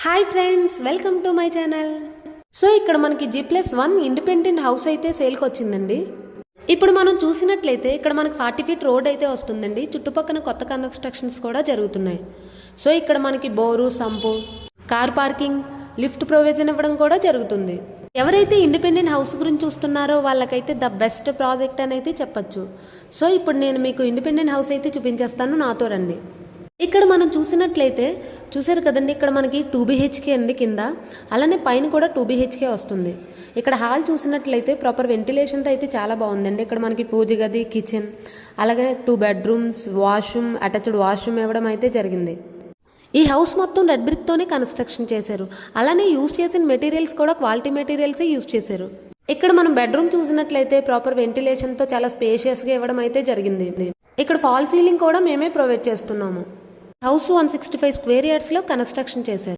Hi friends, welcome to my channel. So ఇక్కడ మనకి G+1 independent house అయితే సేల్కి వచ్చిందండి. ఇప్పుడు మనం చూసినట్లయితే ఇక్కడ మనకి 40 ఫీట్ రోడ్ అయితే వస్తుందండి. చుట్టుపక్కల కొత్త కన్స్ట్రక్షన్స్ కూడా జరుగుతున్నాయి. సో ఇక్కడ మనకి bore, sump, car parking, lift provision ఇవ్వడం కూడా జరుగుతుంది. ఎవరైతే ఇండిపెండెంట్ హౌస్ గురించి చూస్తున్నారో వాళ్ళకైతే ద బెస్ట్ ప్రాజెక్ట్ అని అయితే చెప్పచ్చు. సో ఇప్పుడు నేను మీకు ఇండిపెండెంట్ హౌస్ అయితే చూపించేస్తాను, నాతో రండి. ఇక్కడ మనం చూసినట్లయితే చూసారు కదండి, ఇక్కడ మనకి 2 BHK అండి కింద, అలానే పైన కూడా 2 BHK వస్తుంది. ఇక్కడ హాల్ చూసినట్లయితే ప్రాపర్ వెంటిలేషన్తో అయితే చాలా బాగుందండి. ఇక్కడ మనకి పూజ గది, కిచెన్, అలాగే 2 బెడ్రూమ్స్, వాష్రూమ్, అటాచ్డ్ వాష్రూమ్ ఇవ్వడం అయితే జరిగింది. ఈ హౌస్ మొత్తం రెడ్ బ్రిక్తోనే కన్స్ట్రక్షన్ చేశారు. అలానే యూజ్ చేసిన మెటీరియల్స్ కూడా క్వాలిటీ మెటీరియల్సే యూజ్ చేశారు. ఇక్కడ మనం బెడ్రూమ్ చూసినట్లయితే ప్రాపర్ వెంటిలేషన్తో చాలా స్పేషియస్గా ఇవ్వడం అయితే జరిగింది. ఇక్కడ ఫాల్ సీలింగ్ కూడా మేమే ప్రొవైడ్ చేస్తున్నాము. హౌస్ 165 స్క్వేర్ యార్డ్స్లో కన్స్ట్రక్షన్ చేశారు.